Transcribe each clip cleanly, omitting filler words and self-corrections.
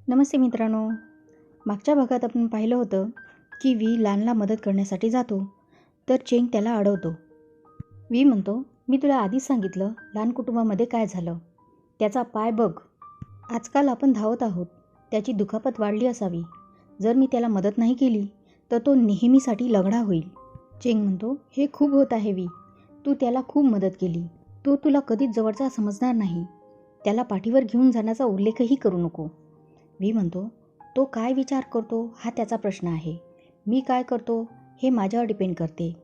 नमस्ते मित्रांनो. मागच्या भागात आपण पाहिलं होतं की वी लानला मदत करण्यासाठी जातो, तर चेंग त्याला अडवतो. वी म्हणतो, मी तुला आधीच सांगितलं लान कुटुंबामध्ये काय झालं. त्याचा पाय बघ. आजकाल आपण धावत आहोत. त्याची दुखापत वाढली असावी. जर मी त्याला मदत नाही केली तर तो नेहमीसाठी लंगडा होईल. चेंग म्हणतो, हे खूप होत आहे वी. तू त्याला खूप मदत केली. तो तुला कधीच जवळचा समजणार नाही. त्याला पाठीवर घेऊन जाण्याचा उल्लेखही करू नको. वी म्हणतो, तो काय विचार करतो हा त्याचा प्रश्न आहे. मी काय करतो हे माझ्यावर डिपेंड करते.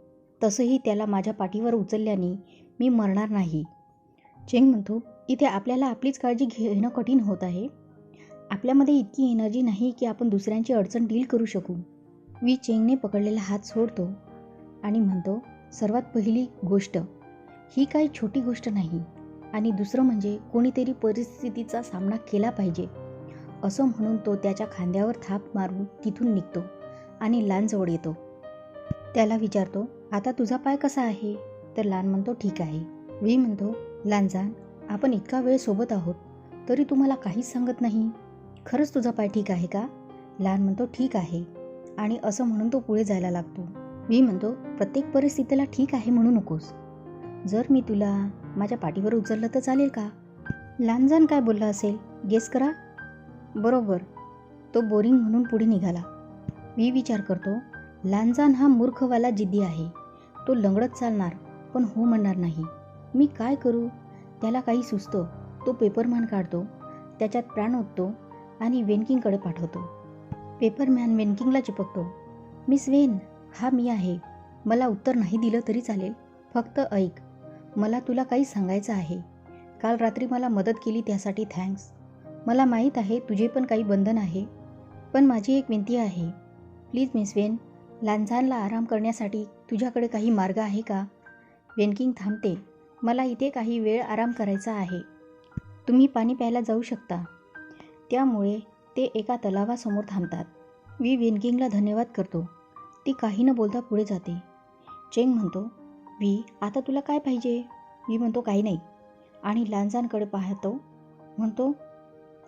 तसंही त्याला माझ्या पाठीवर उचलल्याने मी मरणार नाही. चेंग म्हणतो, इथे आपल्याला आपलीच काळजी घेणं कठीण होत आहे. आपल्यामध्ये इतकी एनर्जी नाही की आपण दुसऱ्यांची अडचण डील करू शकू. वी चेंगने पकडलेला हात सोडतो आणि म्हणतो, सर्वात पहिली गोष्ट ही काही छोटी गोष्ट नाही. आणि दुसरं म्हणजे कोणीतरी परिस्थितीचा सामना केला पाहिजे. असं म्हणून तो त्याच्या खांद्यावर थाप मारून तिथून निघतो आणि लानजवळ येतो. त्याला विचारतो, आता तुझा पाय कसा आहे. तर लान म्हणतो, ठीक आहे. वी म्हणतो, लानजान, आपण इतका वेळ सोबत आहोत तरी तुम्हाला काहीच सांगत नाही. खरंच तुझा पाय ठीक आहे का. लान म्हणतो, ठीक आहे. आणि असं म्हणून तो पुढे जायला लागतो. वी म्हणतो, प्रत्येक परिस्थितीला ठीक आहे म्हणू नकोस. जर मी तुला माझ्या पाठीवर उचललं तर चालेल का. लानजान काय बोलला असेल गेस करा. बरोबर, तो बोरिंग म्हणून पुढे निघाला. मी विचार करतो, लानजान हा मूर्खवाला जिद्दी आहे. तो लंगडत चालणार पण हो म्हणणार नाही. मी काय करू. त्याला काही सुचतं. तो पेपरमॅन काढतो, त्याच्यात प्राण ओततो आणि वेनकिंगकडे पाठवतो. पेपरमॅन वेनकिंगला चिपकतो. मिस वेन, हा मी आहे. मला उत्तर नाही दिलं तरी चालेल. फक्त ऐक, मला तुला काही सांगायचं आहे. काल रात्री मला मदत केली त्यासाठी थँक्स. मला माहीत आहे तुझे पण काही बंधन आहे, पण माझी एक विनंती आहे. प्लीज मिस वेन, लानझानला आराम करण्यासाठी तुझ्याकडे काही मार्ग आहे का. वेनकिंग थांबते. मला इथे काही वेळ आराम करायचा आहे. तुम्ही पाणी प्यायला जाऊ शकता. त्यामुळे ते एका तलावासमोर थांबतात. वी वेनकिंगला धन्यवाद करतो. ती काही न बोलता पुढे जाते. चेंग म्हणतो, वी आता तुला काय पाहिजे. वी म्हणतो, काही नाही. आणि लानझानकडे पाहतो. म्हणतो,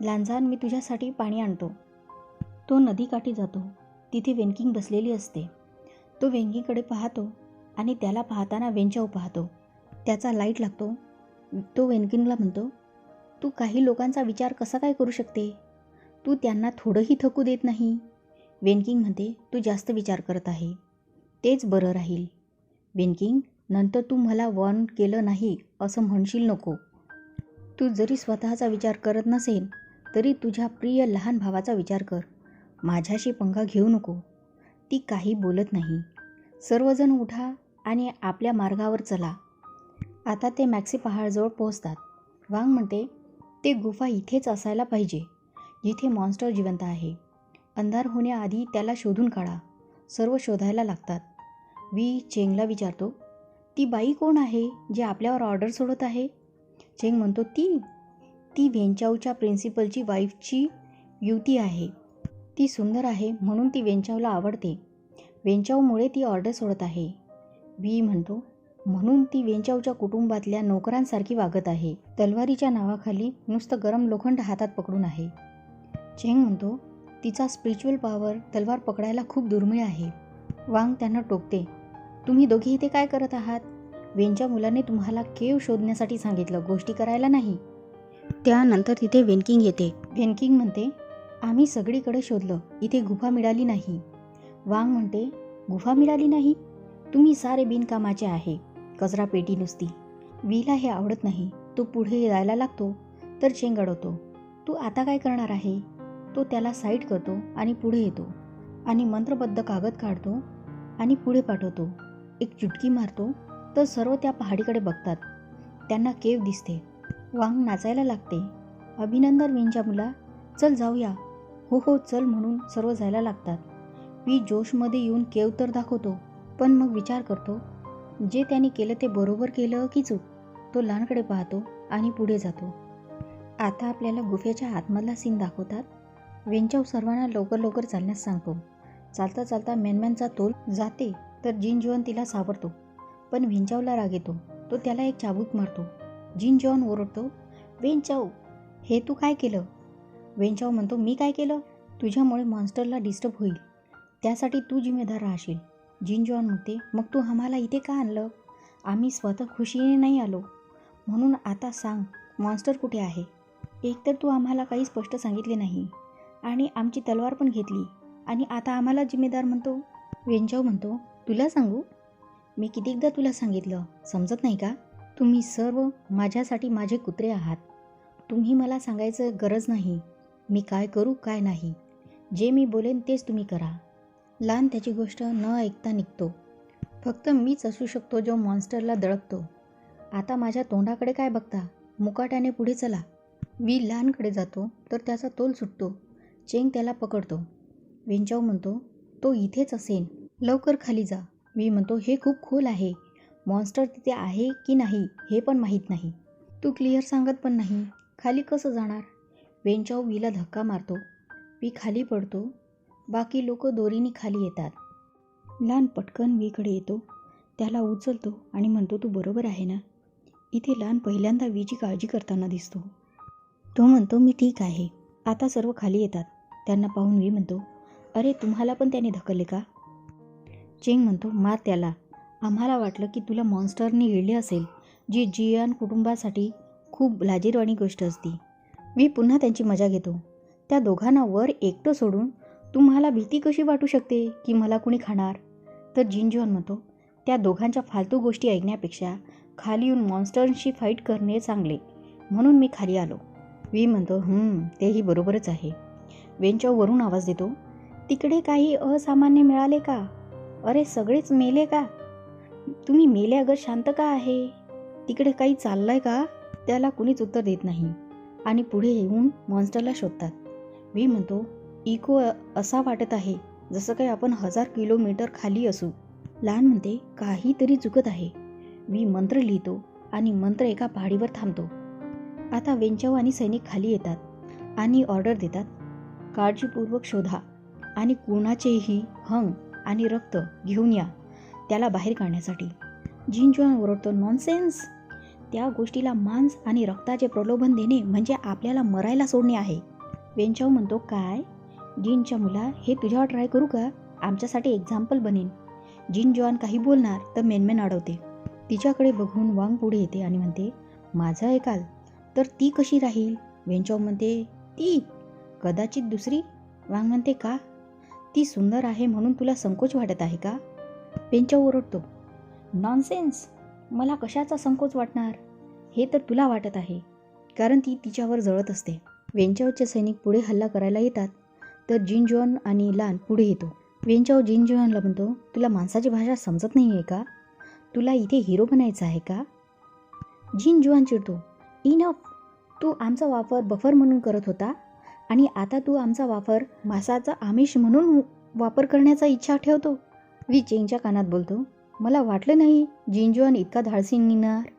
लानझान, मी तुझ्यासाठी पाणी आणतो. तो नदीकाठी जातो. तिथे वेनकिंग बसलेली असते. तो वेनकिंगकडे पाहतो आणि त्याला पाहताना वेंचाऊ पाहतो. त्याचा लाईट लागतो. तो वेनकिंगला म्हणतो, तू काही लोकांचा विचार कसा काय करू शकते. तू त्यांना थोडंही थकू देत नाही. वेनकिंग म्हणते, तू जास्त विचार करत आहे. तेच बरं राहील. वेनकिंग, नंतर तू मला वॉर्न केलं नाही असं म्हणशील नको. तू जरी स्वतःचा विचार करत नसेल तरी तुझ्या प्रिय लहान भावाचा विचार कर. माझ्याशी पंगा घेऊ नको. ती काही बोलत नाही. सर्वजण उठा आणि आपल्या मार्गावर चला. आता ते मॅक्सी पहाडजवळ पोहोचतात. वांग म्हणते, ते गुफा इथेच असायला पाहिजे जिथे मॉन्स्टर जिवंत आहे. अंधार होण्याआधी त्याला शोधून काढा. सर्व शोधायला लागतात. वी चेंगला विचारतो, ती बाई कोण आहे जी आपल्यावर ऑर्डर सोडत आहे. चेंग म्हणतो, ती वेंचाऊच्या प्रिन्सिपलची वाईफची युती आहे. ती सुंदर आहे म्हणून ती वेंचाऊला आवडते. वेंचाऊमुळे ती ऑर्डर सोडत आहे. वी म्हणतो, म्हणून ती वेंचाऊच्या कुटुंबातल्या नोकरांसारखी वागत आहे. तलवारीच्या नावाखाली नुसतं गरम लोखंड हातात पकडून आहे. चेंग म्हणतो, तिचा स्पिरिच्युअल पॉवर तलवार पकडायला खूप दुर्मिळ आहे. वांग त्यांना टोकते, तुम्ही दोघे इथे काय करत आहात. वेनच्या मुलाने तुम्हाला केव शोधण्यासाठी सांगितलं, गोष्टी करायला नाही. त्यानंतर तिथे वेनकिंग येते. वेनकिंग म्हणते, आम्ही सगळीकडे शोधलं, इथे गुफा मिळाली नाही. वांग म्हणते, गुफा मिळाली नाही. तुम्ही सारे बिनकामाचे आहे. कचरा पेटी नुसती. वीला हे आवडत नाही. तो पुढे जायला लागतो तर चेंग अडवतो. तू आता काय करणार आहे. तो त्याला साईड करतो आणि पुढे येतो आणि मंत्रबद्ध कागद काढतो आणि पुढे पाठवतो. एक चुटकी मारतो तर सर्व त्या पहाडीकडे बघतात. त्यांना केव दिसते. वांग नाचायला लागते. अभिनंदन वेनच्या मुला, चल जाऊया. हो हो चल म्हणून सर्व जायला लागतात. वी जोशमध्ये येऊन केव तर दाखवतो, पण मग विचार करतो, जे त्यांनी केलं ते बरोबर केलं की चूक. तो लानकडे पाहतो आणि पुढे जातो. आता आपल्याला गुफेच्या आतमधला सीन दाखवतात. वेंचाऊ सर्वांना लवकर लवकर चालण्यास सांगतो. चालता चालता मॅनमॅनचा तोल जाते तर जिन जॉन तिला सावरतो, पण वेंचाऊला राग येतो. तो त्याला एक चाबूक मारतो. जिन जॉन ओरडतो, वेंचाऊ, हे तू काय केलं. वेंचाव म्हणतो, मी काय केलं? तुझ्यामुळे मॉन्स्टरला डिस्टर्ब होईल, त्यासाठी तू जिम्मेदार राहशील. जिनजुआन म्हणते, मग तू आम्हाला इथे का आणलं? आम्ही स्वतः खुशीने नाही आलो. म्हणून आता सांग, मॉन्स्टर कुठे आहे? एकतर तू आम्हाला काही स्पष्ट सांगितले नाही आणि आमची तलवार पण घेतली आणि आता आम्हाला जिम्मेदार म्हणतो. वेंचाव म्हणतो, तुला सांगू? मी कितीकदा तुला सांगितलं, समजत नाही का? तुम्ही सर्व माझ्यासाठी माझे कुत्रे आहात. तुम्ही मला सांगायचं गरज नाही मी काय करू काय नाही. जे मी बोलेन तेच तुम्ही करा. लान त्याची गोष्ट न ऐकता निघतो. फक्त मीच असू शकतो जो मॉन्स्टरला दळपतो. आता माझ्या तोंडाकडे काय बघता? मुकाट्याने पुढे चला. वी लानकडे जातो तर त्याचा तोल सुटतो. चेंग त्याला पकडतो. वेंचाव म्हणतो, तो इथेच असेल, लवकर खाली जा. वी म्हणतो, हे खूप खोल आहे. मॉन्स्टर तिथे आहे की नाही हे पण माहीत नाही. तू क्लिअर सांगत पण नाही. खाली कसं जाणार? वेंचाव वीला धक्का मारतो. वी खाली पडतो. बाकी लोक दोरीने खाली येतात. लान पटकन वीकडे येतो, त्याला उचलतो आणि म्हणतो, तू बरोबर आहे ना? इथे लान पहिल्यांदा वीची काळजी करताना दिसतो. तो म्हणतो, मी ठीक आहे. आता सर्व खाली येतात. त्यांना पाहून वी म्हणतो, अरे तुम्हाला पण त्याने ढकलले का? चेंग म्हणतो, मार त्याला. आम्हाला वाटलं की तुला मॉन्स्टरने गिळले असेल, जी जियान कुटुंबासाठी खूप लाजिरवाणी गोष्ट असती. वी पुन्हा त्यांची मजा घेतो. त्या दोघांना वर एकटं सोडून तुम्हाला भीती कशी वाटू शकते की मला कुणी खाणार? तर जिनजुआन म्हणतो, त्या दोघांच्या फालतू गोष्टी ऐकण्यापेक्षा खाली येऊन मॉन्स्टरशी फाईट करणे चांगले, म्हणून मी खाली आलो. वी म्हणतो, तेही बरोबरच आहे. वेंचाव वरून आवाज देतो, तिकडे काही असामान्य मिळाले का? अरे सगळेच मेले का? तुम्ही मेले अगर शांत का आहे? तिकडे काही चाललंय का? त्याला कुणीच उत्तर देत नाही आणि पुढे येऊन मॉन्स्टरला शोधतात. वी म्हणतो, इको असा वाटत आहे जसं काही आपण 1000 किलोमीटर खाली असू. लान म्हणते, काहीतरी चुकत आहे. वी मंत्र लिहितो आणि मंत्र एका पहाडीवर थांबतो. आता वेंचाव आणि सैनिक खाली येतात आणि ऑर्डर देतात, काळजीपूर्वक शोधा आणि कुणाचेही हंग आणि रक्त घेऊन या त्याला बाहेर काढण्यासाठी. जिनजुआन ओरडतो, नॉनसेन्स. त्या गोष्टीला मांस आणि रक्ताचे प्रलोभन देणे म्हणजे आपल्याला मरायला सोडणे आहे. वेंचाव म्हणतो, काय? जिनच्या मुला, हे तुझ्यावर ट्राय करू का? आमच्यासाठी एक्झाम्पल बनेन. जिनजुआन काही बोलणार तर मेनमेन अडवते. तिच्याकडे बघून वांग पुढे येते आणि म्हणते, माझं ऐकाल तर ती कशी राहील? वेंचाव म्हणते, ती कदाचित दुसरी. वांग म्हणते, का? ती सुंदर आहे म्हणून तुला संकोच वाटत आहे का? वेंचाव ओरडतो, नॉनसेन्स. मला कशाचा संकोच वाटणार? हे तर तुला वाटत आहे, कारण ती तिच्यावर जळत असते. वेंचावचे सैनिक पुढे हल्ला करायला येतात तर जिनजुआन आणि लान पुढे येतो. वेंचाव जिनजुआनला म्हणतो, तुला माणसाची भाषा समजत नाही आहे का? तुला इथे हिरो बनायचं आहे का? जिनजुआन चिडतो, इनफ. तू आमचा वापर बफर म्हणून करत होता आणि आता तू आमचा वापर मांसाचा आमिष म्हणून वापर करण्याचा इच्छा ठेवतो. वी चेंगच्या कानात बोलतो, मला वाटलं नाही जिनजुआन इतका धाडसी निघणार.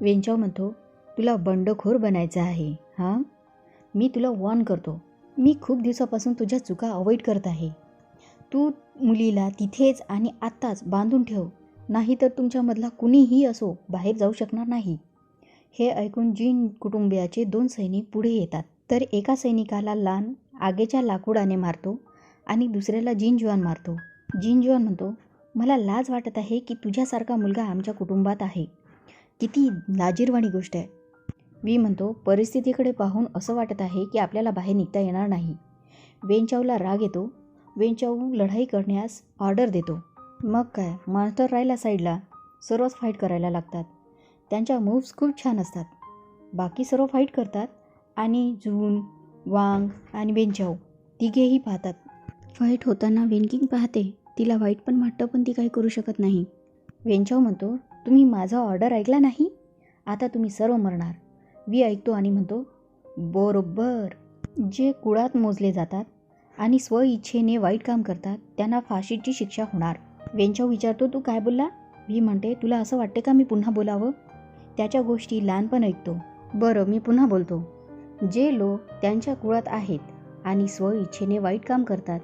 वेंचाव म्हणतो, तुला बंडखोर बनायचं आहे हां? मी तुला वॉर्न करतो. मी खूप दिवसापासून तुझ्या चुका अवॉइड करत आहे. तू मुलीला तिथेच आणि आत्ताच बांधून ठेव, नाही तर तुमच्यामधला कुणीही असो बाहेर जाऊ शकणार नाही. हे ऐकून जिन कुटुंबियाचे 2 सैनिक पुढे येतात. तर एका सैनिकाला लान आगीच्या लाकूडाने मारतो आणि दुसऱ्याला जिनजुआन मारतो. जिनजुआन म्हणतो, मला लाज वाटत आहे की तुझ्यासारखा मुलगा आमच्या कुटुंबात आहे. किती लाजिरवाणी गोष्ट आहे. वी म्हणतो, परिस्थितीकडे पाहून असं वाटत आहे की आपल्याला बाहेर निघता येणार नाही. वेंचावला राग येतो. वेंचाव लढाई करण्यास ऑर्डर देतो. मग काय, मॉन्स्टर राहिला साईडला. सर्वच फाईट करायला लागतात. त्यांच्या मूव्स खूप छान असतात. बाकी सर्व फाईट करतात आणि जून, वांग आणि वेंचाव तिघेही पाहतात. फाईट होताना वेनकिंग पाहते. तिला वाईट पण वाटतं पण ती काही करू शकत नाही. वेंचाव म्हणतो, तुम्ही माझा ऑर्डर ऐकला नाही, आता तुम्ही सर्व मरणार. वी ऐकतो आणि म्हणतो, बरोबर. जे कुळात मोजले जातात आणि स्वइच्छेने वाईट काम करतात त्यांना फाशीची शिक्षा होणार. वेंचाव विचारतो, तू काय बोलला? वी म्हणते, तुला असं वाटते का मी पुन्हा बोलावं? त्याच्या गोष्टी लहानपण ऐकतो. बरं, मी पुन्हा बोलतो. जे लोक त्यांच्या कुळात आहेत आणि स्वइच्छेने वाईट काम करतात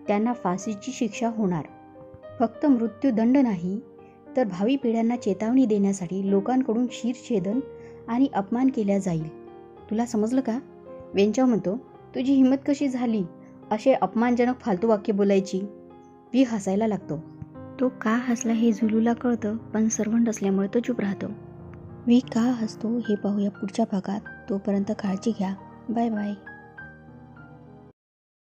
त्यांना फाशीची शिक्षा होणार. फक्त मृत्यूदंड नाही तर भावी पिढ्यांना चेतावणी देण्यासाठी लोकांकडून शिरछेदन आणि अपमान केला जाईल. तुला समजलं का? वेंचाव म्हणतो, तुझी हिंमत कशी झाली असे अपमानजनक फालतू वाक्य बोलायची. वी हसायला लागतो. तो का हसला हे झुलूला कळतं, पण सर्वंट असल्यामुळे तो चूप राहतो. वी का हसतो हे पाहूया पुढच्या भागात. तोपर्यंत काळजी घ्या. Bye bye.